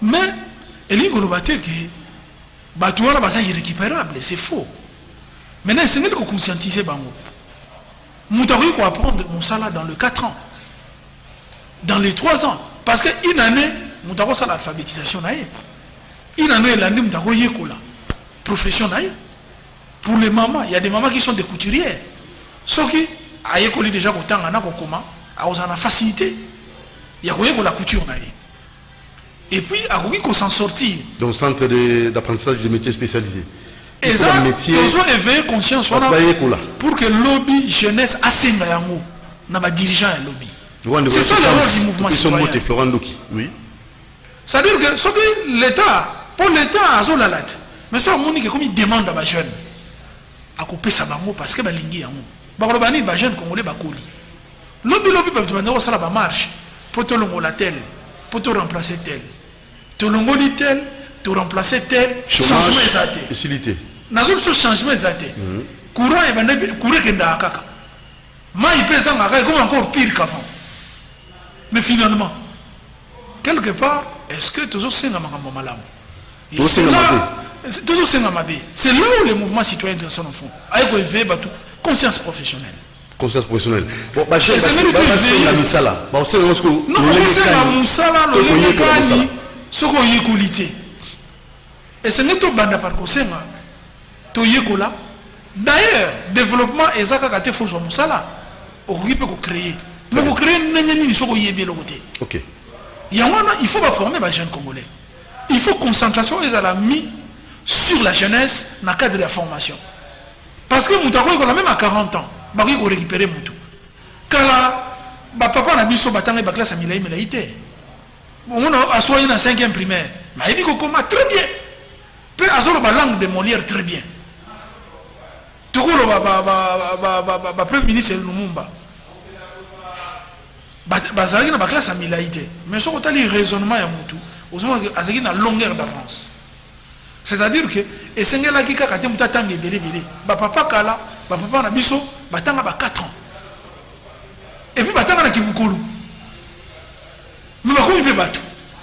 Mais il y a que Batouana est irrécupérable, c'est faux. Maintenant, c'est qu'il faut conscientiser Bango. Nous devons apprendre Moussala dans les 4 ans, dans les 3 ans. Parce qu'une année, nous devons faire l'alphabétisation. Une année, l'année, nous devons faire la profession. Pour les mamans, il y a des mamans qui sont des couturières. Ceux qui ont déjà une facilité. Il y a la couture. Et puis, il faut s'en sortir. Dans le centre d'apprentissage des métiers spécialisés. Et ça, ils ont éveillé conscience pour que le lobby jeunesse assène à dirigeant un lobby. C'est ça le rôle du mouvement citoyen. Oui. C'est-à-dire que ce que l'État, pour l'État, a la latte. Mais ce que comme il demande à les jeunes à couper sa bango parce que balingi yango. Les jeunes congolais bakoli. Lobby peut demander ça la marche pour te longola tel, pour te remplacer tel. Te longoli tel, te remplacer tel. Changement exact. Facilité. Nous avons ce changement exact. Courant et courant qui est kaka. Mais il pèse comme encore pire qu'avant. Mais finalement, quelque part, est-ce que toujours c'est un malam? Toujours c'est un mabé. C'est là où les mouvements citoyens sont au fond. Avec une conscience professionnelle. Conscience professionnelle. Bon, bah, c'est la misala. Non, c'est la misala, le ce qu'on y est qualité. Et ce n'est pas banda par Kosema. Toyekola. D'ailleurs, développement et ça quand tu fais sur Moussala, on peut créer. Mais pour créer une chose qui est bien côté. Ok. Il faut former les jeunes congolais. Il faut concentration et la mis sur la jeunesse dans le cadre de la formation. Parce que Moutako est même à 40 ans. Il faut récupérer Moutou. Quand papa n'a pas battu la classe à Milaïté. On a soigné dans 5e primaire. Mais il dit qu'on très bien. Peut avoir la langue de Molière très bien. Tout le monde, premier ministre Lumumba. Bazali na ba classe à Milaïté. Mais ce qu'on a le raisonnement ya Moutou, azali na longueur d'avance. C'est-à-dire que et sengela ki kaka te muta tangi belé. Ba papa kala, ba papa na biso, ba tanga ba 4 ans. Et puis ba tanga na kibukulu. Mais ba ko mpe batu.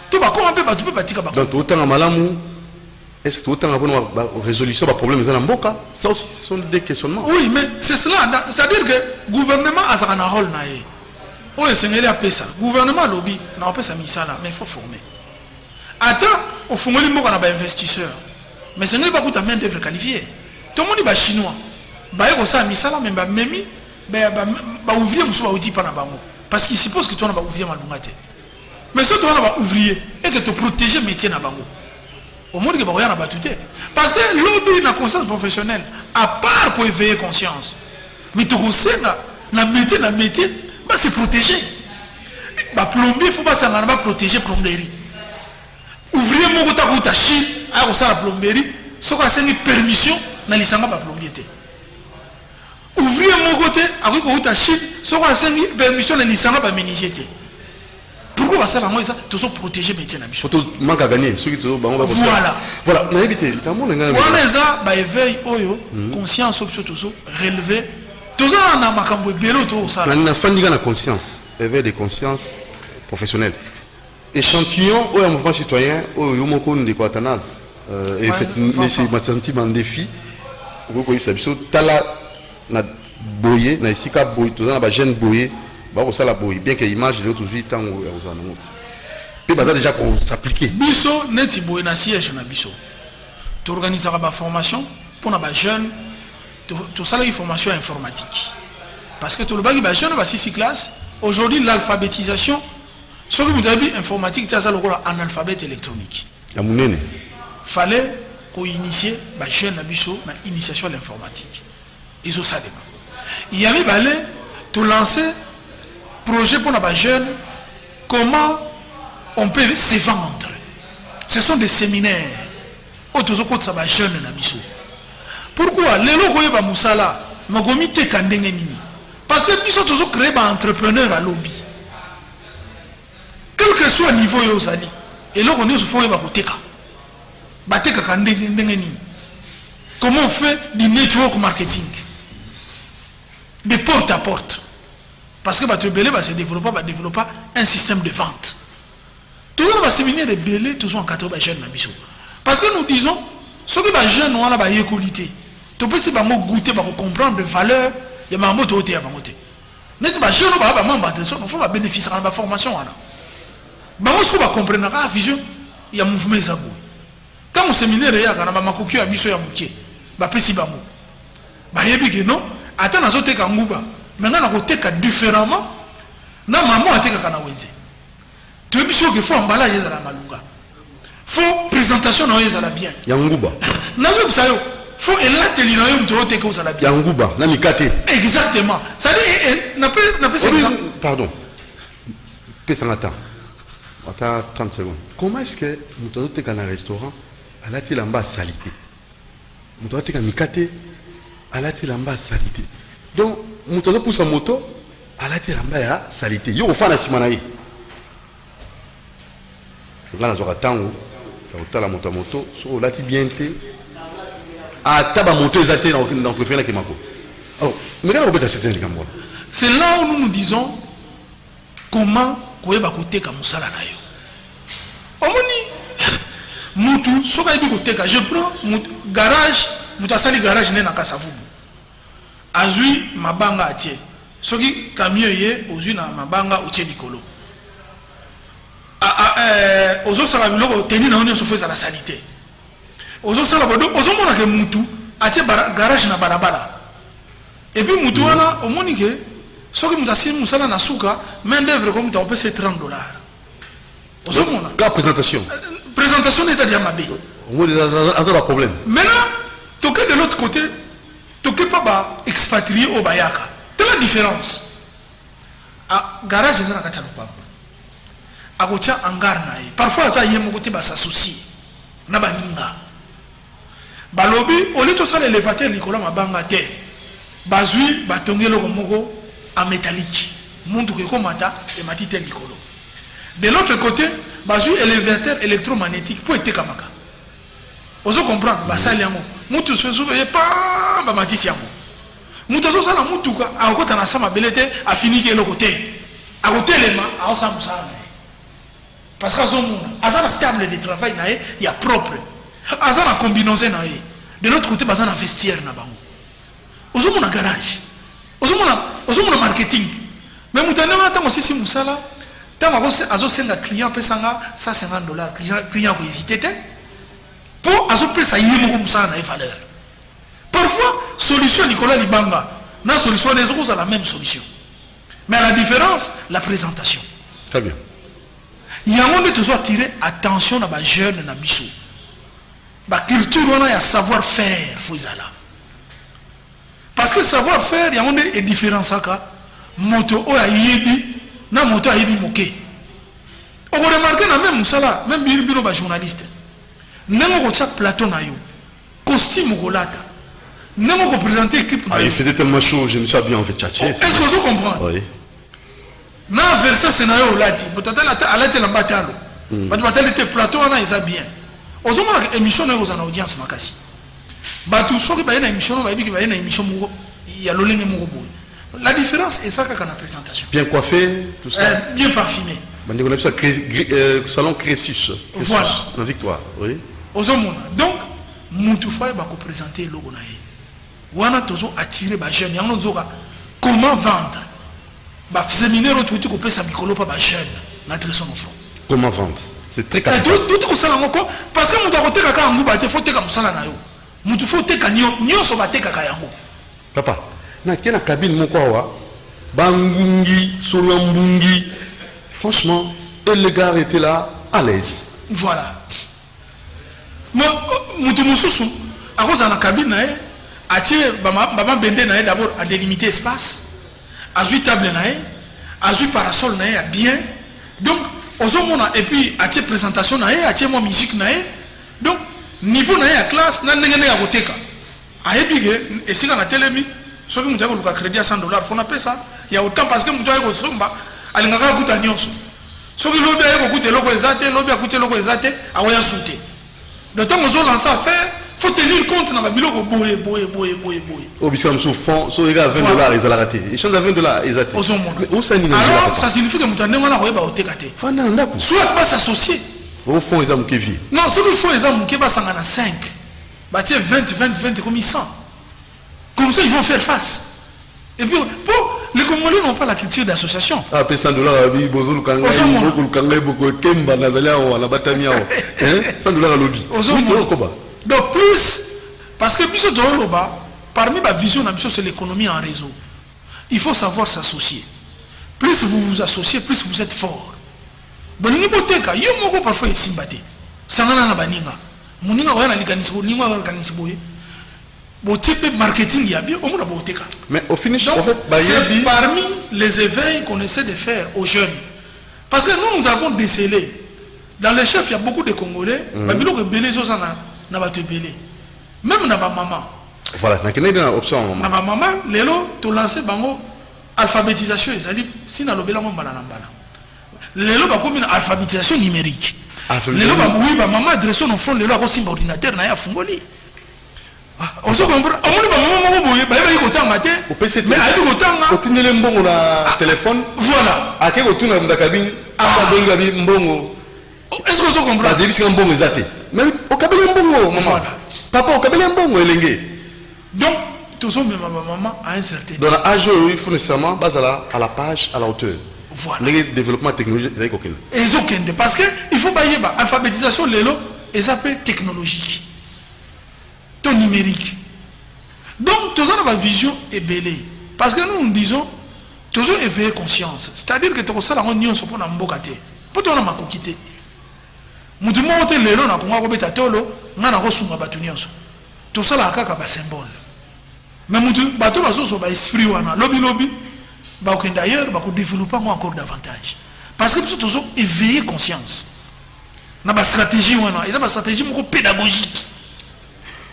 To ba ko mpe batu pe batika ba. Donc autant malamu est-ce que autant avoir une résolution des problèmes dans Mboka, ça aussi ce sont des questionnements. Oui, mais c'est cela, c'est-à-dire que le gouvernement a un rôle naé. Oui, c'est un ça. Gouvernement lobby, n'a pas ça misala, mais il faut former. Attends, au fond il y a des investisseurs. Mais ce n'est pas pour ta main d'œuvre qualifiée. Tout le monde est chinois. Bah il y a ça misala mais même bah ouvrier monsieur va dire pas na bango parce qu'il suppose que tu en as ouvrier malungate. Mais si tu en as ouvrier et que tu protéger métier na bango. Au monde que bah rien n'a battuté. Parce que lobby na conscience professionnelle à part pour éveiller conscience. Mais tu sais na métier bah c'est protégé. Bah plombier il faut pas ça va protéger plomberie. Ouvrier mon gota gota Chine à ça la plomberie ce qu'on a une permission na lisanga ba plombier té. Ouvrier mon côté à gota Chine ce qu'on a une permission na lisanga ba menuisier té. Pourquoi ça la moi ça tous sont protégés métier na biso. Surtout manque à gagner ceux qui sont voilà na éviter comment on a voilà ça ba éveil oyo conscience surtout relever tout ça na makambo belo to ça na fandiga na conscience éveil de conscience professionnelle échantillon ou un mouvement citoyen ou yomoko de Quatanas et fait mais sentiment défi ou ko yisa biso tala na boyer na isika boyer tout ça ba jeune boyer ba ko sala boyer bien que image de toujours temps ou ya uzana puis ba déjà ko s'appliquer biso neti boyer na siège na biso tu organiseras ba formation pour na ba jeune tout ça une formation informatique parce que tout le bagi ba jeune ba 6 classes aujourd'hui l'alphabétisation ce que vous avez dit informatique ça le en alphabet électronique ya munene fallait qu'on initie ba jeune na biso na initiation à l'informatique ils ont ça demain il y avait balé tout lancer projet pour les jeunes comment on peut se vendre ce sont des séminaires autour de ça ba jeune na biso. Pourquoi les locaux y va musala magomi te kandenge nini parce que ils sont toujours créés par entrepreneurs à lobby quel que soit le niveau yo sali et là on est sur foyer ba koteka bateka kandenge nini comment on fait du network marketing de porte à porte parce que bah tu belé bah se développer un système de vente Toujours va séminaire belé toujours en 80 jeunes na biso. Parce que nous disons ce que les jeunes ont la qualité. Tu peux se goûter pour comprendre les valeurs de ma moto à moto. Net ba jeune ba membre de ça, il faut bénéficier de la formation là. Ba moi ce qu'on va comprendre la vision, il y a mouvement ça boy. Quand au séminaire il y a kana ba makoki ya biso ya mukie. Ba pesi ba mo. Ba yebi que non, ata na zote ka nguba. Maintenant na ko teka différemment. Na maman ateka kana wenze. Tu es sûr qu'il faut emballage à la malunga. Faut présentation na yeza la bien. Ya nguba. Na zo bisayo. Faut elate linoyo mtote ko la bien. Ya nguba, na mikate. Exactement. Ça dit n'a pas pardon. Pesangata. Attends 30 secondes. Comment est-ce que mtote ka na restaurant alati lamba salité? Mtote ka mikate alati lamba salité. Donc mtote pousse moto alati lamba ya salité. Yo ofana simanayi. Là na tango ta la moto so lati bien te ata ba moto ezate dans préféré que mako. Alors mais quand on peut assister les Cameroun. C'est là où nous nous disons comment koyeba koteka musala na yo. Omoni mutu soka yebi koteka, je prends garage, mutu asali garage ne na kasavubu. Azui mabanga atie. Soki camion ye ozui na mabanga utie likolo. Ozo sala biloko teni na oni so feza la sanité. Ozo sala bodo ozo mona ke mutu atie garage na barabara. Et puis mutu wana omoni ke soki mutu asi musala na suka main d'œuvre comme tu payé $30. Ozo mona la présentation. Présentation des adiamabé. On a un problème. Maintenant, toqué de l'autre côté, toqué pas ba expatrié au Bayaka. Quelle est la différence? Ah, garage est dans la Kachalopapa. Agotia hangar nae. Parfois ça yemo côté ba s'associe. Na baninga. Balobi au lieu de ça l'élévateur Nicolas mabanga te. Bazui batongelo komoko en métallique. Montre que komata et matite Nicolo. De l'autre côté, bazui élévateur électromagnétique pour être kamaka. Ozo comprendre ba sali yango. Mutu se souve pas ba matisi yango. Mutu so sala mutuka akota na sama belete a fini ke lokote. A côté lema a osa musala. Parce qu'à ce moment, à la table de travail, il y a propre. À la combinaison, de l'autre côté, il y a un vestiaire. Aux hommes, on a garage. Aux hommes, on a marketing. Mais nous avons aussi si nous sommes là. Tant que un client peut $150, client peut hésiter. Pour que ça y ait valeur. Parfois, solution Nicolas Libanga, la solution des autres, la même solution. Mais la différence, la présentation. Très bien. Il y a un besoin attirer attention à les jeunes na biso. La culture on a savoir-faire foizala. Parce que savoir-faire il y a un différent saka moto o ayibi na moto ayibi moke. On remarque na même musala même bino ba journaliste. Nengo ko tsa plateau na yo. Costume ko lata. Nengo ko présenter équipe na yo. Il faisait tellement chaud, je me suis bien en fait tchatcher. Est-ce que vous comprenez? Oui. Na verser scénario lati peut-être alati la batalo but batalo te plateau na isa bien ozoma na émission na ozana audience makasi batu soki ba na émission ba biki ba na émission moko ya lolenge moko boy la différence est ça ka na présentation bien coiffé tout ça bien parfumé bandi ko ça salon Crésus voilà na Victoire oui ozomona donc mutu fa ba ko présenter logo na ye wana tozo attirer ba jeune yango zoka comment vendre. Bah, séminaire tout que peut s'habiller pas jeune notre son enfant. Comment vendre? C'est très capital. Tout ça encore parce que mon côté kaka ngou ba te faut te comme ça na yo. Mutu faut te kanyo so ba te kaka yango. Papa, na kena cabine moko wa bangungi solambungi. Franchement, le gars était là à l'aise. Voilà. Mutu mususu à cause de la cabine na atie baba bende na d'abord à délimiter espace. Azui table nae, azui parasol nae bien. Donc, ozomona et puis atie présentation nae, atie moi musique nae. Donc, niveau nae à classe, na ndenge na koteka. Aebige et si na telemi, so que mutako luka crédit à $100, faut na pesa. Il y a autant parce que mutako ko somba, alingaka kuta nyonso. So que lobi ayeko kute loko ezate, lobi akute loko ezate, awoya souté. De temps ozo lancer faire, faut tenir compte na biloko boye. Au bisam sous fond, so ega $20 ils ont raté. Ils sont à $20 ils ont. Où ça ni alors ça signifie que mutande ngana ko ba otekate. Fana ndako. Soit pas s'associer. Au fond ils ont kevi. Non, ce qu'il faut ils ont ke ba sangana 5. Bah tiens 20 comme 100. Comme ça ils vont faire face. Et puis pour les Congolais n'ont pas la culture d'association. Ah, $100 abi bozulu kanga beaucoup kanga beaucoup kemba na zalia wa na batamia wa. Hein? $100 lobby. Donc plus parce que plus de loba parmi ma vision c'est l'économie en réseau. Il faut savoir s'associer. Plus vous vous associez, plus vous êtes fort. Bon ni boteka yo moko parfois isimbate. Sangana na baninga. Muninga wa na likanisibo ninga wa likanisibo. Bon type marketing ya bien au moins boteka. Mais au finish donc, en fait c'est parmi les éveils qu'on essaie de faire aux jeunes. Parce que nous avons décelé dans les chefs il y a beaucoup de Congolais, babilo que belé zozana na ba te belé. Même na ba maman. Voilà, na kene na option na ba maman lelo to lancer bango alphabétisation ezali sina lobela mo mbala na mbala. Lelo ba komi na alphabétisation numérique. Lelo ba oui ba maman adresse no front lelo ko simba ordinateur na ya fungoli. On se comprend. On dit bah maman moi bah il y a autant matin. Mais il y a autant. Au tunnel mbongo na téléphone. Voilà. À quel retour na cabine. Ah donc gabi mbongo. Est-ce que vous comprenez? Bah début c'est mbongo exact. Mais au cabine mbongo maman. Papa au cabine mbongo elenge. Donc tout ça même maman à un certain. Dans l'âge il faut nécessairement baser à la page à la hauteur. Voilà. Le développement technologique avec aucun. Et parce que il faut bailler bah alphabétisation lelo et ça peut technologique. Numérique. Donc, tout ça, ma vision est belle. Parce que nous disons, toujours éveiller conscience. C'est-à-dire que tout ça, on n'y a pas de mbokate. Pour toi, on a quitté. Nous disons, on a l'élo, on a compris ta tolo, on a reçu ma batunion. Tout ça, là, c'est un symbole. Mais nous disons, bateau, bateau, c'est un esprit, lobby, d'ailleurs, on développe encore davantage. Parce que nous toujours éveiller conscience. On a une stratégie, et ça, une stratégie pédagogique.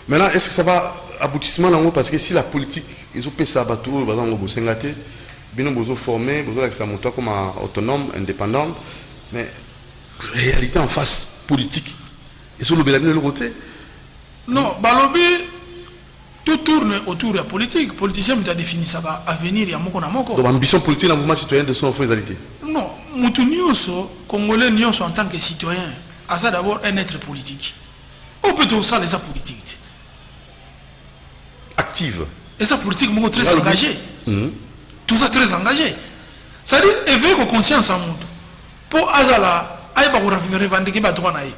Maintenant, est-ce que ça va aboutissement là parce que si la politique, ils ont payé ça à bateau, par exemple, au Sengate, bien besoin formé, besoin que ça monte comme autonome, indépendant, mais réalité en face politique, ils sont le bel de côté. Non, balobi, tout tourne autour de la politique. Politicien a défini ça va avenir, il y a moko na moko. Donc ambition politique dans le mouvement citoyen de son réalité. Non, mutu nyonso, Congolais nyonso en tant que citoyen, a ça d'abord un être politique. Ou plutôt ça les politiques. Active. Et ça politique est très engagé. Tout ça très engagé. C'est-à-dire éveiller conscience en monde. Pour Azala, aïe ba revendiquer ba droit naïe.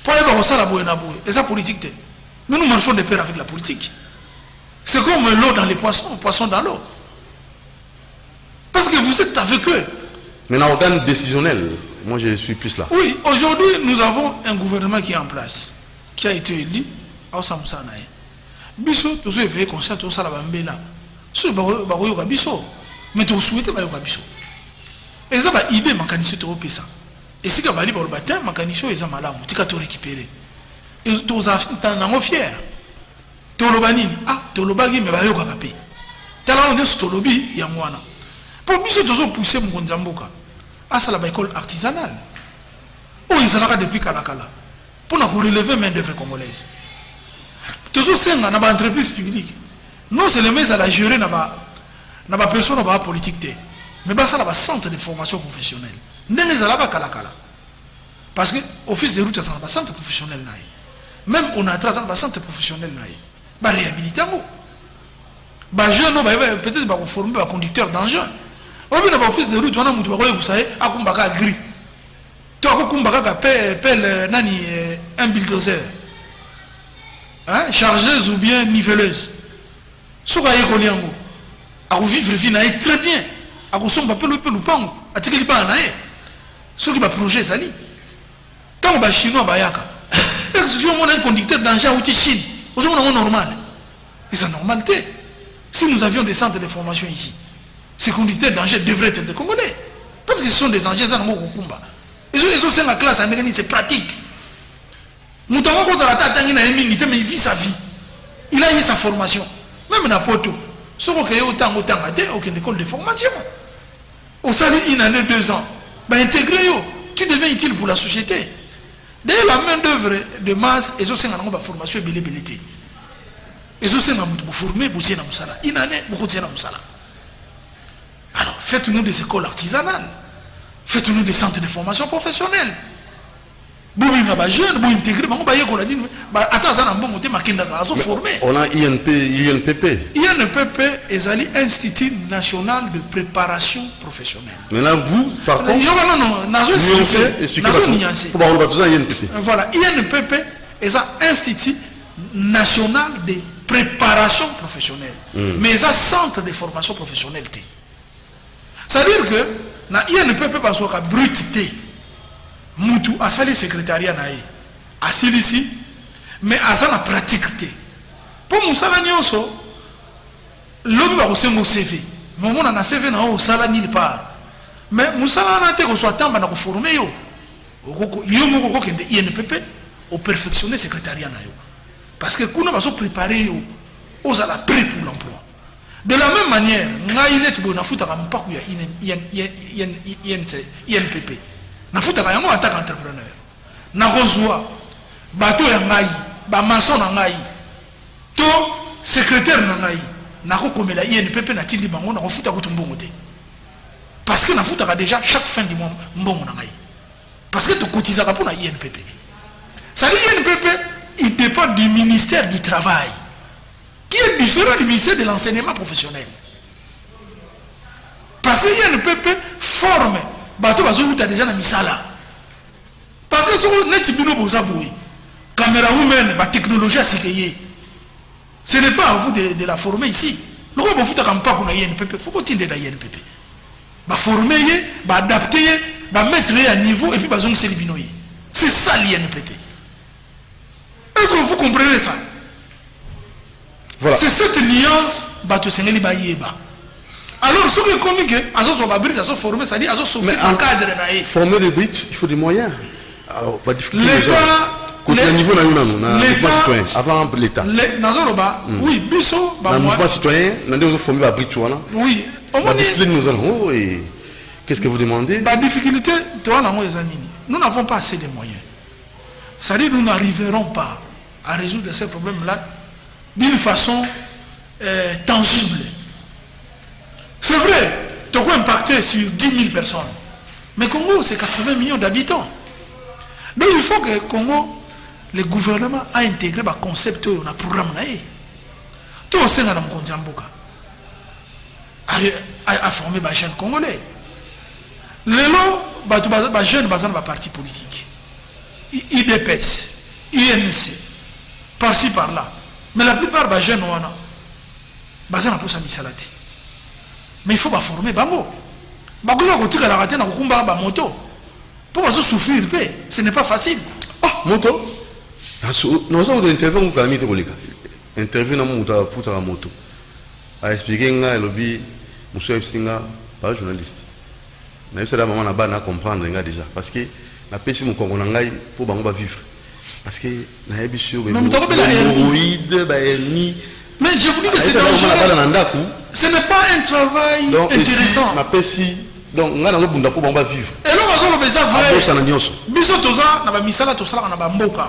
Pour aïe ba ça boye na boye. Et ça politique. Nous marchons de pair avec la politique. C'est comme l'eau dans les poissons dans l'eau. Parce que vous êtes avec eux. Maintenant, organe décisionnel, moi je suis plus là. Oui, aujourd'hui nous avons un gouvernement qui est en place, qui a été élu à Osamsanaï. Biso, tout ça éveillé conscient, tout ça la bambela. Ce baroyoka biso, mais tu souhaites bayoka biso. Et ça va idée mécanicien tu repères ça. Et si tu vas aller pour le baptême, mécanicien ils ont malade, tu vas te récupérer. Et tu es fier. Tu es le banine, ah, tu es le bagui mais bayoka kapé. Tu as là on est sur le lobby, il y a moi là. Pour biso tu as poussé mon gondamboka. Ah ça la école artisanale. Oh ils ont là depuis Kalakala. Pour nous relever main d'œuvre congolaise. Toujours c'est une entreprise publique. Non seulement ça la gérer n'a pas personne n'a pas politique mais ça la centre de formation professionnelle. N'est ça là pas Kalakala. Parce que office de route ça n'a pas centre professionnel naï. Même on a ça pas centre professionnel naï. Ba réhabiliter mo. Ba jeune non peut-être ba former ba conducteur d'engin. On bien ba office de route on a mutu ba ko vous savez akumbaka gris. Toi akumbaka pelle nani un bulldozer. Hein, chargeuse ou bien niveleuse. Ce qu'on a école yango, à vivre vie naïe très bien, à vous sommes pas le pango, à tirer pas naïe. Ce qui va projet sali. Quand on va chinois bayaka, est-ce que on a un conducteur d'engin ou Chine, on est normal. Et c'est normalité. Si nous avions des centres de formation ici, ces conducteurs d'engin devraient être des Congolais, parce que ce sont des engins dans mon combat. Ils ont c'est la classe américaine, c'est pratique. Moutango quand la tata n'a mais il vit sa vie. Il a eu sa formation. Même dans Poto. Ce qu'on a autant aucune école de formation. Au salaire une année, 2 ans. Bah intégrer tu deviens utile pour la société. D'ailleurs, la main d'œuvre de masse, ils ont une formation belé. Ils ont formé beaucoup de musala. Il y a beaucoup de musala. Alors, faites-nous des écoles artisanales. Faites-nous des centres de formation professionnelle. On a INPP. INPP est l'Institut national de préparation professionnelle. Maintenant, vous, par contre, voilà, INPP est l'Institut national de préparation professionnelle. Mais c'est un centre de formation professionnelle. C'est-à-dire que dans INPP, parce qu'il y a brutité. Moutou a sali secrétariat nae asili ici mais asa na pratique pour musala nyonso l'homme va recevoir CV moment na CV na o sala nulle part mais musala na te ko soit tamba na ko former yo moko kende INPP au perfectionner secrétariat na yo parce que kuna va se préparer yo aux à la prêt pour l'emploi de la même manière ngai net bo na futa ka mpaku ya INPP na futa ka yango en tant qu'entrepreneur na kozwa bato ya ngai ba maçon na ngai to secrétaire na ngai na ko komela INPP na tindi bango na ko futa ko tumbongo te parce que na futa ka déjà chaque fin du mois mbongo na ngai parce que to cotiser ka pour na INPP ça INPP il dépend du ministère du travail qui est différent du ministère de l'enseignement professionnel parce que INPP forme bato bazokuta déjà na misala parce que soko neti bino boza boui caméra humaine ba technologie asikeye ce n'est pas à vous de la former ici loko bofuta kampa kuna INPP faut continuer dans INPP ba former ye ba adapter ye ba mettre à niveau et puis bazong seli bino ye c'est ça l'INPP. Est-ce que vous comprenez ça? Voilà. C'est cette nuance bato sengeli ba yeba. Alors, ce qui est comique, ils sont formés, c'est-à-dire qu'ils sont sortis en cadre. Former les Brits, il faut des moyens. Alors, pas difficulté. L'État, niveau avant l'État. Oui, biso, dans le mouvement citoyen, nous avons formé les Brits. Oui, qu'est-ce que vous demandez? La difficulté, nous n'avons pas assez de moyens. C'est-à-dire que nous n'arriverons pas à résoudre ces problèmes-là d'une façon tangible. C'est vrai, tu as impacté sur 10 000 personnes. Mais Congo, c'est 80 millions d'habitants. Donc il faut que Congo, le gouvernement a intégré le concept de un programme. Tout le monde a formé les jeunes congolais. Les jeunes sont dans parti politique. IDPS, INC, par-ci par-là. Mais la plupart des jeunes sont pour sa misalati. Mais il faut former bango. Bango la côté la raté na kukumba ba moto. Pour pas souffrir ce n'est pas facile. Ah, moto. Nous avons intervenu au Kalami Tekolika. Intervenu dans mon pour ta moto. A expliquer nga lobby monsieur Singa pas journaliste. Mais c'est la maman na ba na comprendre nga déjà parce que na pesi mon Congo ngai pour bango ba vivre. Parce que na ebisio be hémorroïde ba hernie. Mais je vous dis que c'est dangereux. Ce n'est pas un travail donc, intéressant. Donc, on a besoin pour vivre. Et là, on a besoin de vivre. Biso toza na ba misala tosala na ba mboka.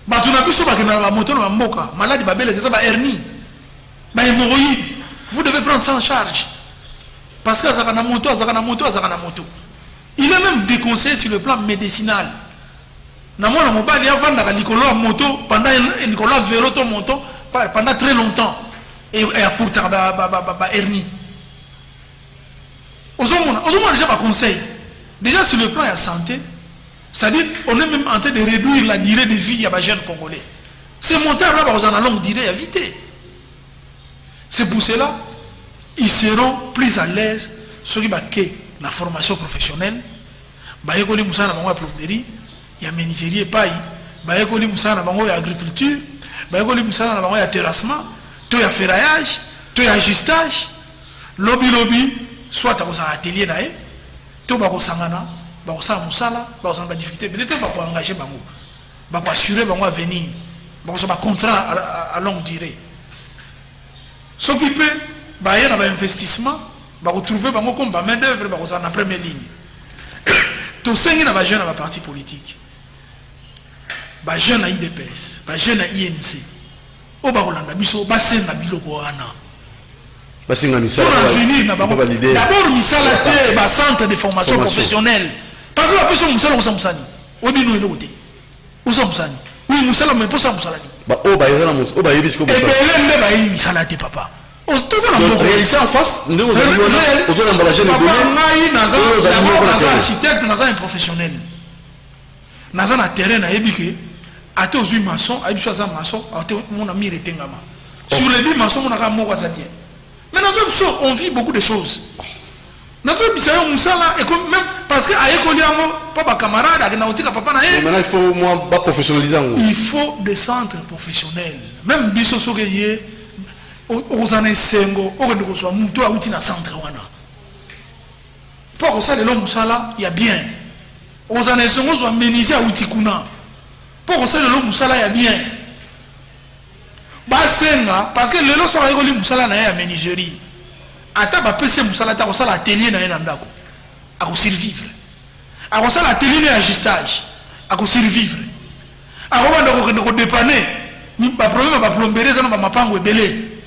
Ba tuna biso ba kena ba moto na ba mboka. Maladi ba bele ça ba hernie. Ba hémorroïde. Vous devez prendre ça en charge. Parce que ça na moto, ça na moto, ça na moto. Il est même déconseillé sur le plan médicinal. Na mona mobali ya vanda ka likolo moto pendant likolo vélo to moto pendant très longtemps. Et à pourtant hernie. Aux hommes déjà pas conseil. Déjà sur le plan de la santé, c'est-à-dire on est même en train de réduire la durée de vie à jeunes congolais. Ces monteurs-là, ils ont une longue durée à éviter. C'est pour cela ils seront plus à l'aise sur la formation professionnelle. Ils ont la plomberie, il y a menuiserie et paille, ils ont l'agriculture, ils ont le terrassement. Tout y ferraillage, tout y ajustage, lobby, soit à atelier là, tout va au sangana, va au musala, va au difficulté, mais tout va engager bango, va assurer bango à venir, va au contrat à longue durée. S'occuper, va y avoir un investissement, va retrouver bango comme main d'œuvre, va en première ligne. Tout ça, il y a un jeune dans la partie politique. ba jeune à IDPS, ba jeune à INC. O ba rolanda biso ba senga biloko wana. Ba senga misala. D'abord misala te ba centre de formation professionnelle. Parce que la personne musala ko samsani. Obino ile côté. Ou samsani. Oui, musala mais pour ça musala ni. Ba o ba yela mus, o ba yebisko musala. Et ben le ba yi misala te papa. Tout ça la réalité en face, nous avons emballagé les données. Naza architecte, naza un professionnel. Naza na terrain na ebike. Ate aux maçons, à Ibissoisa maçon, mon ami retengama. Sur les 10 maçons, on a un mot à ça bien. Mais dans notre show, on vit beaucoup de choses. Notre bisayo musala et comme même parce que à Ekoliamo, papa camarade, à Nautika papa na. Maintenant il faut moi pas professionnaliser. Il faut des centres professionnels. Même biso sogeye aux années sengo, au de soit muto a outil na centre wana. Pour ça les longs musala, il y a bien. Aux années sengo soit menuisier à outil kuna. Pour ça le musala ya bien. Basenga parce que le lot soit rigoli musala na ya menuiserie. Ata ba PC musala ta ko sala atelier na yena ndako. A ko survivre. A ko sala atelier na ajustage. A ko survivre. A ko banda ko dépanner. Ni ba problème ba plomberie ça na ba mapango ebele.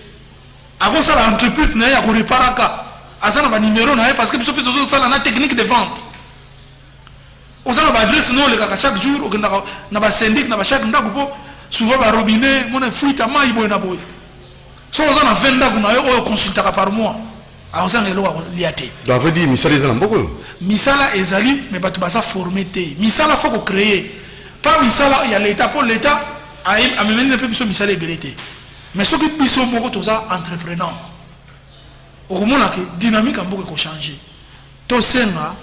A ko sala entreprise na ya ko reparaka. Azana ba numéro na parce que biso biso sala na technique de vente. Aux gens adresse nous les gars chaque jour na ba syndic na ba chaque ndako po souvent ba robinet mon fuite ma ibo na boy so aux gens na venda kuna yo consulter par mois a aux gens elo liate ça veut dire misala ezala mboko misala ezali mais ba tu ba ça former te misala faut ko créer pas misala il y a l'état pour l'état a amener un peu biso misala ebelete mais ce que biso moko to ça entrepreneur au moment que dynamique mboko ko changer to senga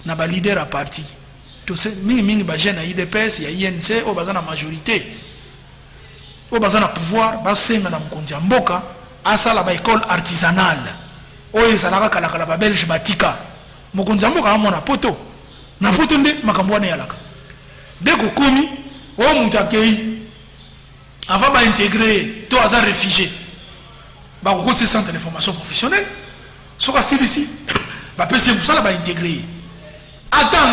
na ba leader à parti. Tout ce mingi ba jeune à IDPS, il y a INC, au bazana majorité. Au bazana pouvoir, ba senga na mkonzi mboka, asala ba école artisanale. Oyo salaka kala kala ba belge batika. Mkonzi mboka amona poto. Na poto nde makambo na yalaka. Dès ko komi, o mutakei. Avant ba intégrer to aza réfugié. Ba ko côté centre de formation professionnelle. Soka ici, ba PC musala ba intégrer. Attends,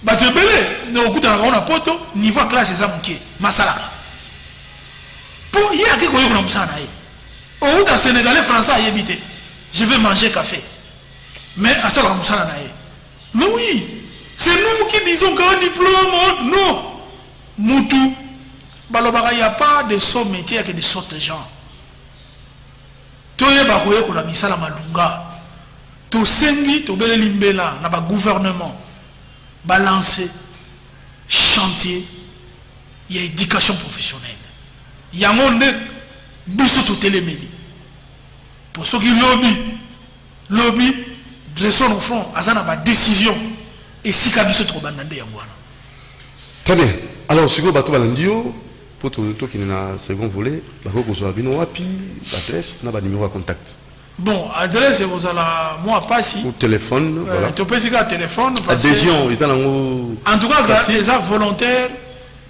bato belé ne okuta na poto niveau classe eza muke masala pour y a quelque chose comme ça na ye au ta sénégalais français yebité je vais manger café mais à ça comme ça na ye mais oui c'est nous qui disons qu'un diplôme non mutu balobaka y a pas de saut métier que de sortes gens toye ba koye ko la misala malunga to sengi to belé limbela na ba gouvernement balancer chantier, il y a éducation professionnelle. Il y a un monde biso tout téléméli. Pour ceux qui lobby, dressons au front, azana ba décision et si kabiso trop bandande yangwana. Très bien. Alors si vous bateau balandio pour tout qui na second volet, ba ko ko so bino wapi, adresse na ba numéro à contact. Bon, adresse vous allez moi pas si. Au téléphone, voilà. Tu peux essayer téléphone. Adhésion, ils en tout cas, les volontaires.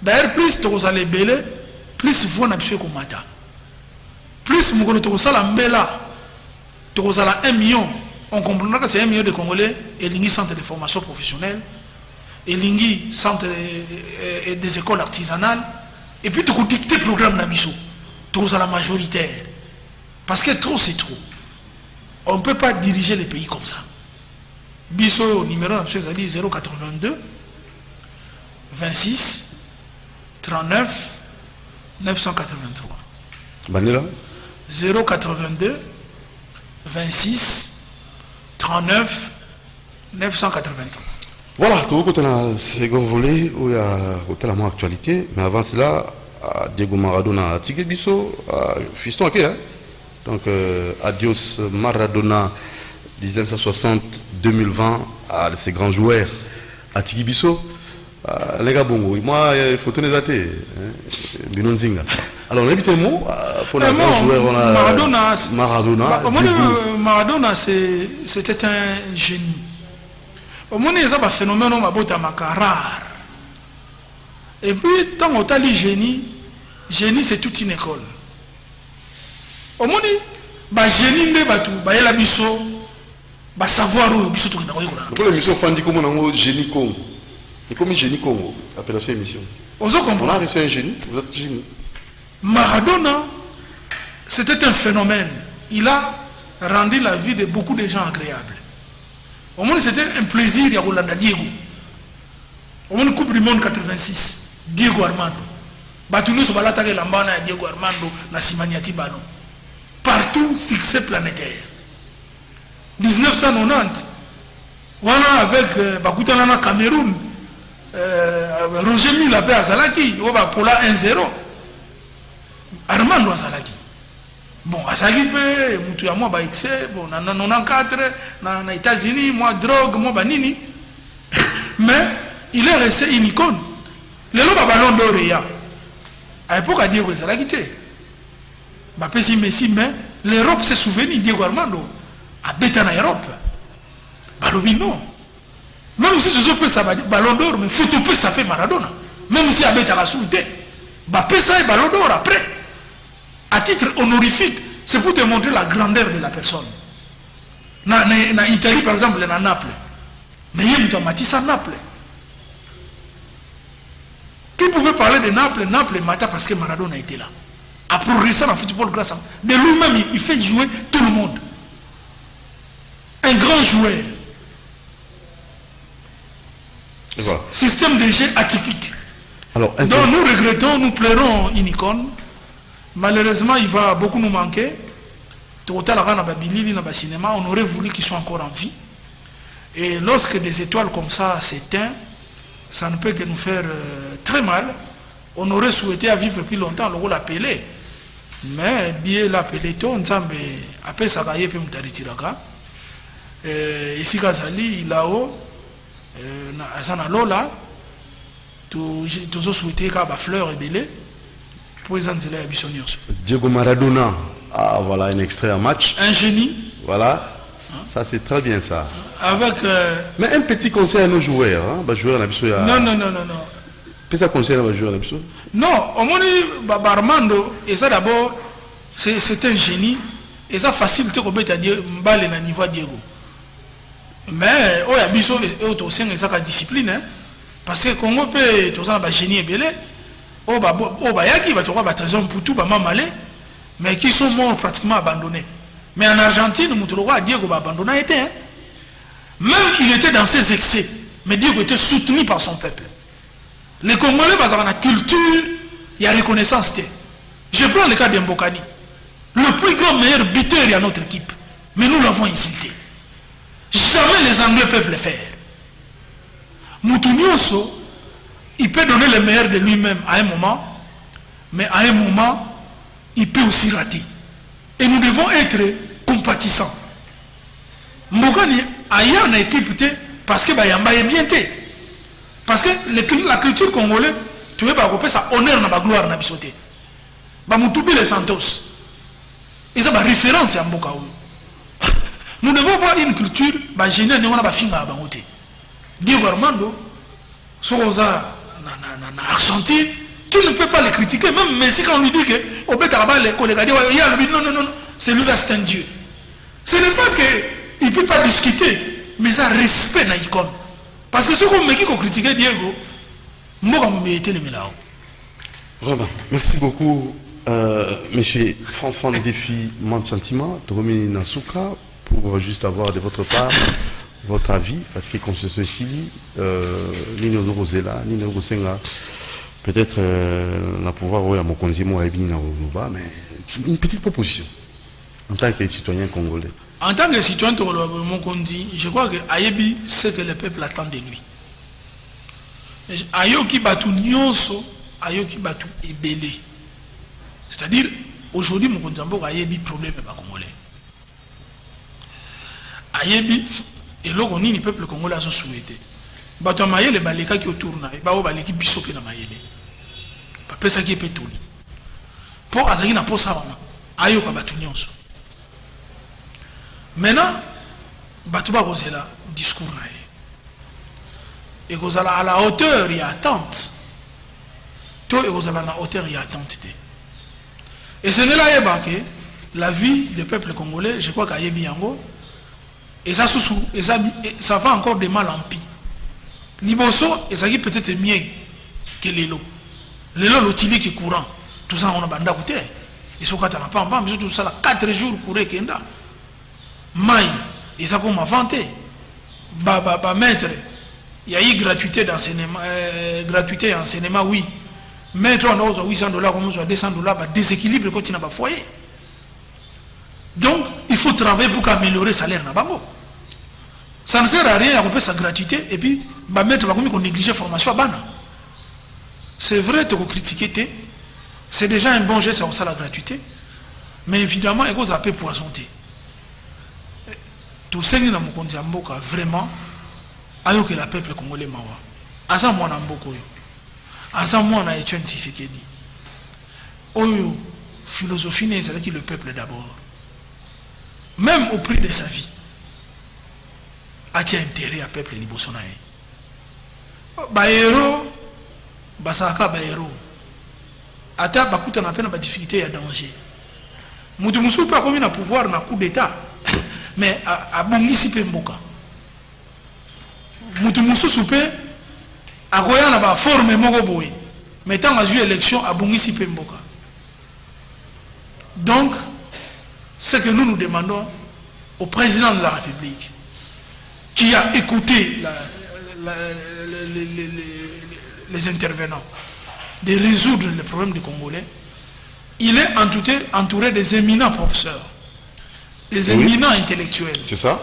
D'ailleurs, plus tu allez belé, plus vous n'avez pas de plus vous avez tu as 1 million. On comprendra que c'est 1 million de Congolais et l'ingui centre de formation professionnelle et l'ingui centre des écoles artisanales et puis tu as dicté programme d'Abisso. Tu as la majoritaire. Parce que trop c'est trop. On ne peut pas diriger les pays comme ça. Bisso, numéro 082 26 39 983. Banela 082 26 39 983. Voilà, tout le monde a un second volet où il y a la actualité. Mais avant cela, Diego Maradona, Tigre Bisso, fiston, ok, hein? Donc, adios Maradona 1960-2020 à ces grands joueurs à Tigibiso. Les gars, bon, moi, il faut tenir la tête. Binonzinga. Alors, on a un mot pour les grands joueurs. Maradona, c'était un génie. Au moins, il y a un phénomène rare. Et puis, tant qu'on a dit génie, c'est toute une école. Au moins, bah génie ne va tout, bah la biso, bah savoir où biso tout qui n'a rien. Pour l'émission Fandi comme on a génie Congo, et comme génie Congo, appellation émission. Ozo On comprendre. a reçu un génie, vous êtes génie. Maradona, c'était un phénomène. Il a rendu la vie de beaucoup de gens agréable. Au moins, c'était un plaisir à Rolanda Diego. Au moins, Coupe du Monde 86, Diego Armando. Batounou sur Balatake Lambana, Diego Armando, Nassimaniati Bano. Partout, succès planétaire. 1990, on a avec Bakoutana Cameroun, Roger Mille à Zalaki, on va pour la 1-0. Armando Azalaki. Bon, Azalaki, Moutou à moi, excès, bon, na 94, na États-Unis, moi, drogue, moi, banini. Mais il est resté une icône. Le lot de ballon d'or, à l'époque, à Diego Azalaki. Si Messi, mais l'Europe s'est souvenue de Diego Armando. À Bétana Europe. Balobi non. Même si je peux ça, ballon d'or, mais faut peut ça fait Maradona. Même si à Bétana souté. Bappé ça et ballon d'or après. À titre honorifique, c'est pour te montrer la grandeur de la personne. En Italie, par exemple, dans Naples. Mais il y a Matisse à Naples. Qui pouvait parler de Naples, Naples Mata parce que Maradona était là. A progressé dans le football grâce à de lui-même, il fait jouer tout le monde. Un grand joueur. Voilà. Système de jeu atypique. Alors, donc nous regrettons, nous pleurons une icône. Malheureusement, il va beaucoup nous manquer. On aurait voulu qu'il soit encore en vie. Et lorsque des étoiles comme ça s'éteignent, ça ne peut que nous faire très mal. On aurait souhaité à vivre plus longtemps, le rôle appelé. Mais Dieu l'a appelé tout, après ça va y être Mutaritiraka. Ici, Kazali, là-haut, à Lola, tous souhaité qu'il y ait des fleurs et belé pour les anzela et bisonios. Diego Maradona, ah, voilà un extrait en match. Un génie. Voilà, ça c'est très bien ça. Avec. Mais un petit conseil à nos joueurs, hein? Joueurs non. Ça conseille à jouer là-dessus. Non, au moins, Armando, et ça d'abord, c'est un génie, et ça facilite à dire Mbale na niveau Diego. Mais, il y a biso et aussi ça la discipline, hein, parce que Congo peut tout ça, génie et belé, yaki, va trésor pour tout, malé, mais qui sont morts pratiquement abandonnés. Mais en Argentine, Diego va abandonner était, hein. Même il était dans ses excès, mais Diego était soutenu par son peuple. Les Congolais, parce qu'on a culture, il y a reconnaissance. Je prends le cas d'Mbokani. Le plus grand meilleur buteur à notre équipe. Mais nous l'avons insulté. Jamais les Anglais peuvent le faire. Moutounioso, il peut donner le meilleur de lui-même à un moment, mais à un moment, il peut aussi rater. Et nous devons être compatissants. Mbokani, il y a une équipe parce que Bayamba est bien té. Parce que la culture congolaise, tu veux pas ça honneur na gloire na bisoté. Ba mutubi les Santos. Ils ont une référence à Mboka. Nous devons avoir une culture ba génie ne on a ba finga ba ngote. Diego Armando soza na Argentine, tu ne peux pas le critiquer même Messi quand on lui dit que au Betaraba les collègues il y a non, c'est lui là c'est un dieu. Ce n'est pas que il peut pas discuter, mais ça respect na icône. Parce que ce qu'on me dit qu'on critiquait Diego, moi, je me été le mélange. Vraiment, merci beaucoup, monsieur Fanfan Défi Monde Sentiment, Toromini Nasuka, pour juste avoir de votre part votre avis, parce que comme c'est ici, Nino Rosella, Nino Rosenga, peut-être on a pouvoir voir à mon conseiller, moi, mais une petite proposition en tant que citoyen congolais. En tant que citoyen mon condi, je crois que Ayebi c'est que le peuple attend de lui. Ayoki batu nyonso, ayoki batu ebele. C'est-à-dire aujourd'hui mon konzambo Ayebi problème ba congolais. Ayebi et loko nini peuple congolais a souhaité. Batu mayele baleka ki autour na ba o baleki biso pe na mayele. Ba pesa ki pe tuli. Pour azaki na posa wana. Ayoka batu nyonso. Maintenant, Batouba Rosela, discours et Rosala à la hauteur, il y a attente. Toi et Rosala à la hauteur, il y a attente. Et ce n'est là que la vie du peuple congolais, je crois qu'il y a bien et ça va encore de mal en pis. Liboso, et ça qui peut-être mieux que l'élo. Les lots l'otili qui courant. Tout ça, on a banda goûté. Ils sont quand on n'a pas en bas, mais tout ça, 4 jours courir kenda. Maï, ils ont comme inventé. Maître, il y a eu gratuité d'enseignement, gratuité enseignement, oui. Maître, on a 800 $, comme on a 200 $, déséquilibre quand il n'a pas foyer. Donc, il faut travailler pour améliorer le salaire. Ça ne sert à rien à sa gratuité et puis, maître va comme négliger la formation à Bana. C'est vrai, tu peux critiquer, c'est déjà un bon geste à la gratuité, mais évidemment, il faut zapper poisonner. Tout ce qui est dans mon Mboka, vraiment, alors que le peuple congolais mawa. Asa moi na Mboko yo. Asa moi na Etienne Tshisekedi. Oyo, philosophie n'est c'est le peuple d'abord. Même au prix de sa vie. A-t-il intérêt à peuple ni bosonae? Ba héros, basaka ba héros. Ata bakuta na peine ba difficulté ya danger. Mutu musu pas comme na pouvoir na coup d'état. Mais à bongisi pe mboka. Mutu musu soupe a koya na ba forme moko boy. Mais tant a eu élection à bongisi pe mboka. Donc ce que nous demandons au président de la République qui a écouté les intervenants de résoudre les problèmes des Congolais, il est entouré des éminents professeurs, des éminents intellectuels, c'est ça,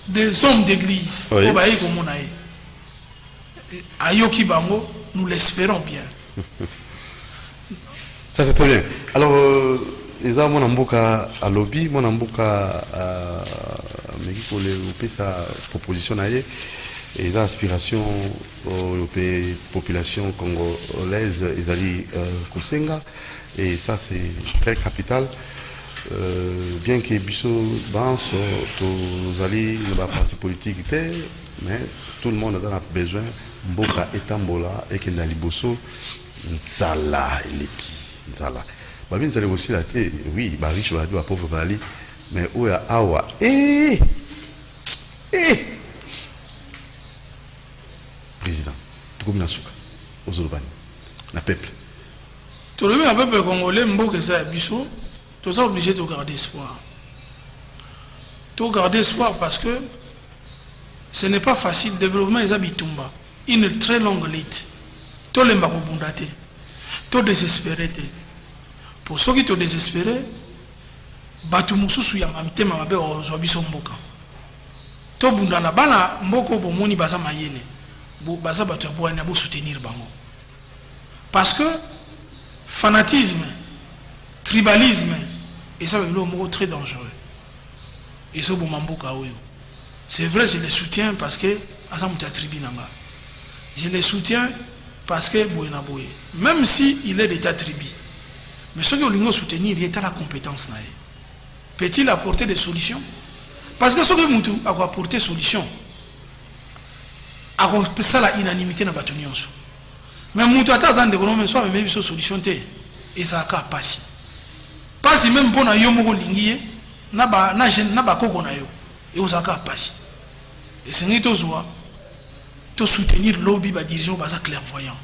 des hommes d'église. Oui. Ayoki Bango, nous l'espérons bien. Ça c'est très bien. Alors, Eza mon amboka à lobby, mon amboka mais qui pour les sa proposition naie et l'aspiration aux population congolaise ils allaient Kosenga et ça c'est très capital. Bien que Bisso pense aux alliés de la partie politique mais tout le monde a besoin mboka etambola et que Naliboso Nzala eleki Nzala. Bah bien, ça aussi la tête, oui, bah riche va dire pauvre va aller, mais où est awa? Président, tout comme Nasuka, aux Urbani, la peuple. Tout le peuple congolais, mboka ça biso, tout ça obligé de garder espoir. Tout garder espoir parce que ce n'est pas facile. Le développement des habitumba, une très longue lutte. Tout le monde bundate, tout désespéré. Pour ceux qui sont désespérés, batu mususu ya mitema mabe ozwa biso mboka. To bundana bana mboko bomoni baza mayele. Baza batu boana bo soutenir bango. Parce que fanatisme, tribalisme et ça c'est un mot très dangereux. Et ça bon mboka oyo. C'est vrai je les soutiens parce que asa muta tribi nanga. Je les soutiens parce que boena boye. Même si il est d'état tribi. Mais ceux qui ont soutenir, il est à la compétence. Peut-il apporter des solutions? Parce que ceux qui ont apporté des solutions, ils ça la unanimité dans la bâtonnière. Mais Moutou a tant de bonhommes, soit même une solution, et ça a passé. Pas si même pour un yomo linguier, n'a pas koko na yo, et vous a passé. Et c'est n'est to soutenir lobby, ba dirigeant, ba clairvoyant.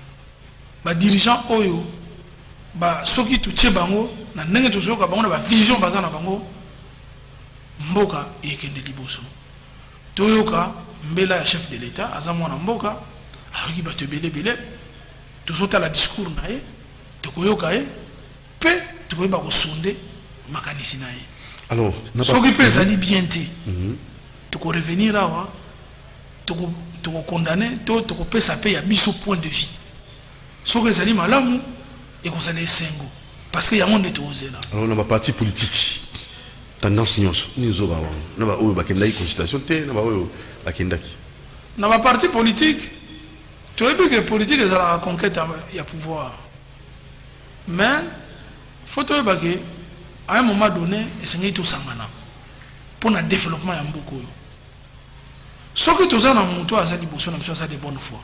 Ba dirigeant oyo. Ba soki tuche bango na ndenge tozoka bango na ba vision baza na bango mboka ekende liboso toyoka mbela ya chef de l'état azamwa na mboka aki bato belebele tozota la discours na ye tokoyoka ye pe tokoyeba kosonde makanisi na ye alors soki pe ezali bien te toko revenir awa toko condamner tokopesa pe ya biso point de vue soki ezali malamu et qu'on s'en est single parce qu'il y a un monde de là. Alors on a parti politique tendance nous avons on a eu bakenda constitution té on a eu bakenda qui na ba parti politique tu vois que politique c'est la conquête il y a pouvoir mais faut te baguer à un moment donné et c'est tout sangana pour le développement ya mboko yo ce que tous en monto à ça liboso na ça de bonne foi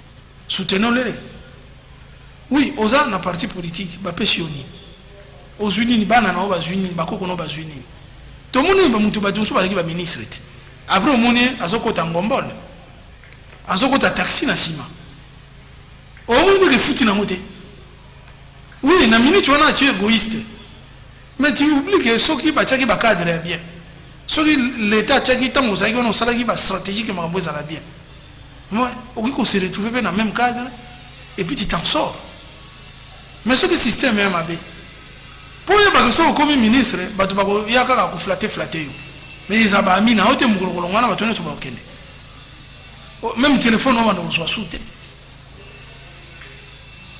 soutenons-les. Oui, aux gens na parti politique, ba pesioni. Aux unis, bana na aux unis, ba koko no ba unis. Tout le monde ba mutu ba tunsu ba ki ba ministre. Après au monde azoko tangombol. Azoko ta taxi na sima. Au monde que fouti na moté. Oui, na minute tu es égoïste. Mais tu oublies que ceux qui battent qui cadre bien. Ceux qui l'État qui tant aux aïeux, on sait qui va stratégie qui m'a envoyé ça bien. Moi, on se retrouve dans le même cadre et puis tu t'en sors. Mais ce système est mal. Pour les gens comme ministre, il y a qu'à flatter. Mais ils ont mis na hote mugolongana batone to bakene. Même téléphone on va nous soute.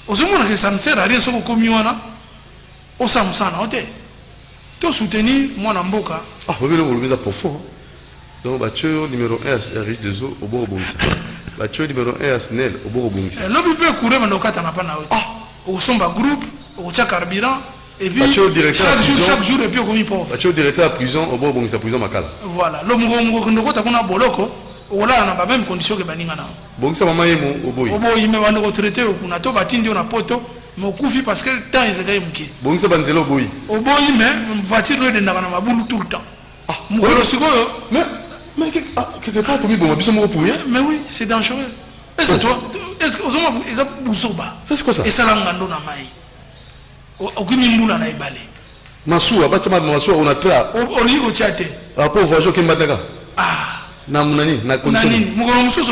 Ozomona que ça ne sert à rien soko komi wana. Osamsana hote. To soutenir moi na mboka. Ah, vous voulez le mettre profond. Donc batio numéro 1 RH2O au Borobongisa. Batio numéro 1 SNEL au Borobongisa. L'objet peut courir mais lokata na pas na hote. Au somba groupe, au tcha carburant. Et puis, chaque jour, et puis, on est pauvre. Tu es directeur à prison, au bon, c'est prison Makala. Voilà. L'homme qui a boloko, on a la même condition que Baningana. Bon, ça m'a dit, au boy. Au boy, il m'a retraité, on a tout bâti, on a poto, mais au coup, parce que le temps est réglé. Bon, ça va au boy. Au boy, mais une voiture de Nagana boule tout le temps. Ah, mais quelque part, tu me dis, mais oui, c'est dangereux. Est-ce que toi, est-ce que vous avez Boussoba? C'est quoi ça? Et ça l'a ngando na maï. Aucune moula na ibalé. Masou, abatima Masou, on a tra. On y au tchate. Après, voyage qui m'attaque. Ah. Namunani, na condition. Nani, mugolo mususu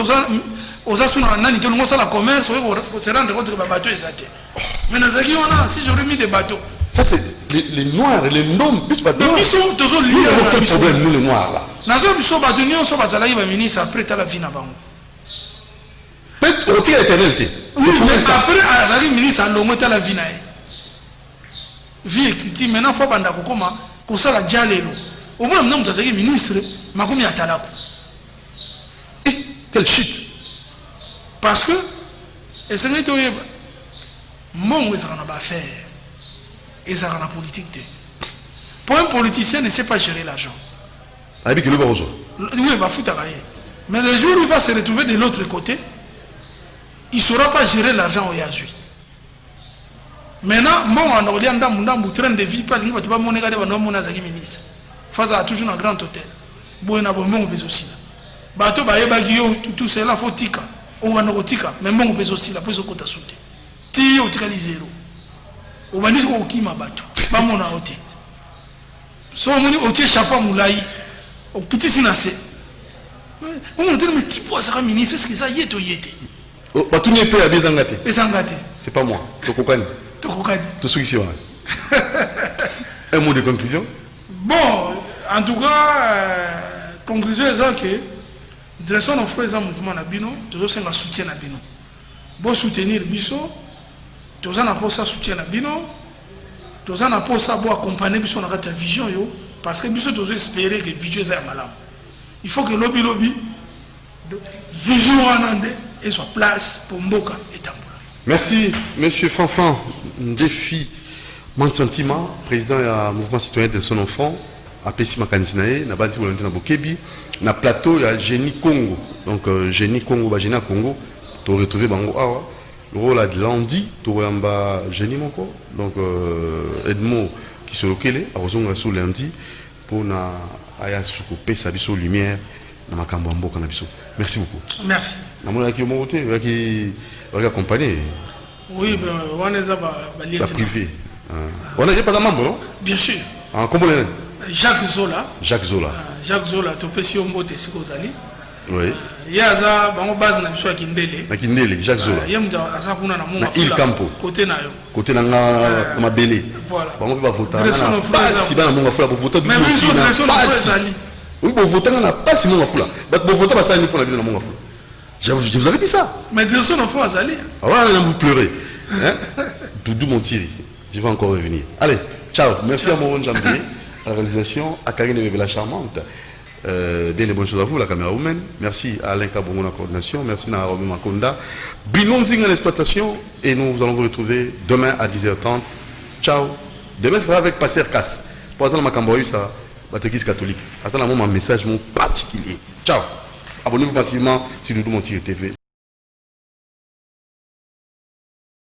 aux asuna nani tout le monde ça la commerce, on se rendre compte que les bateaux exact. Mais dans ce on a si j'aurais mis des bateaux. Ça c'est les noirs, les noms, plus bateaux. Mais ils sont toujours liés à quel problème nous les noirs là. Nazo biso bateau ni on so bazala ba ministre après ta la vie na bango. Peut-être au tir éternel. Oui, mais après azali ministre a longo ta la vie na. Vie écrite maintenant faut banda kokoma ko sala jalelo. Au moins maintenant mutazaki ministre makomi atalako. Quelle chute. Parce que et c'est que mon ils en a faire et ça en a politique. Pour un politicien ne sait pas gérer l'argent. Avec le barreau. Oui, il va foutre à rien. Mais le jour où il va se retrouver de l'autre côté, il ne saura pas gérer l'argent au Yazui. Maintenant, moi, on a un train de vie, pas de ministre. Face à toujours un grand hôtel. Bon, on a bon aussi. Bateau, tout cela, faut tika. On va nous tika, mais bon, on aussi la prise au côté sauté. Ti au tika zéro. On va dire qu'il m'a battu. Pas mon hôtel. So, on dit, au tia chapeau moulaï. Au petit sinacé. On dit, mais tu peux être ministre, est-ce que ça y est, tu y étais? Batou n'est pas à bien zangate. Et zangate. C'est pas moi. Tokokani. Tokokani. Tout ce qui s'y va. Un mot de conclusion. Bon, en tout cas, conclusion est que direction nos frères en mouvement na bino, toujours c'est un soutien na bino. Bon soutenir biso, toujours na pour ça soutien na bino, toujours na pour ça bon accompagner biso na ta vision yo, parce que biso toujours espérer que vision est malade. Il faut que lobby vision anande et soit place pour Mboka et Tamboula. Merci monsieur Fanfan Défi Mansentiment, président du mouvement citoyen de son enfant. À Pessi Makanisinae, na bati volonté na Bokebi, na plateau il y a Génie Congo. Donc Génie Congo, ba Génie Congo, tu retrouvé bango awa. Le rôle de lundi, tu vois Génie moko. Donc Edmo qui se locale à Ozonga sous lundi pour na aya suko pesa biso lumière na makambo mboka na biso. Merci beaucoup. Merci. Na mona ki moté, qui va accompagner. Oui, ben on est la privé. On a pas de membre non? Bien sûr. En comment Jacques Zola. Jacques Zola. Jacques Zola, tu peux si on monte ici aux alliés. Oui. Il y a ça, on base na biso Kindele. Na Kindele, Jacques Zola. Il y a ça kuna na mon Il Campo. Côté na yo. Côté na ma belé. Voilà. On va voter. Pas si ba na mon afula pour voter. Mais ils sont direction na frères ali. Oui, pour voter na pas si mon afula. Mais pour voter pas ça ni pour la vie na mon afula. Je vous avais dit ça. Mais direction na frères ali. Ah ouais, vous pleurez. Hein? Doudou Montiri. Je vais encore revenir. Allez, ciao. Merci à Moron Jambier. La réalisation, à Karine Bébé la charmante. Bien les bonnes choses à vous, la caméra woman. Merci à Alain Kabongo la coordination. Merci à Robin Makonda. Binom Zing en exploitation. Et nous allons vous retrouver demain à 10h30. Ciao. Demain, ça sera avec Passer Casse. Pour attendre ma camboï, ça va te catholique. Attendez un message particulier. Ciao. Abonnez-vous massivement sur Doudou Montiri TV.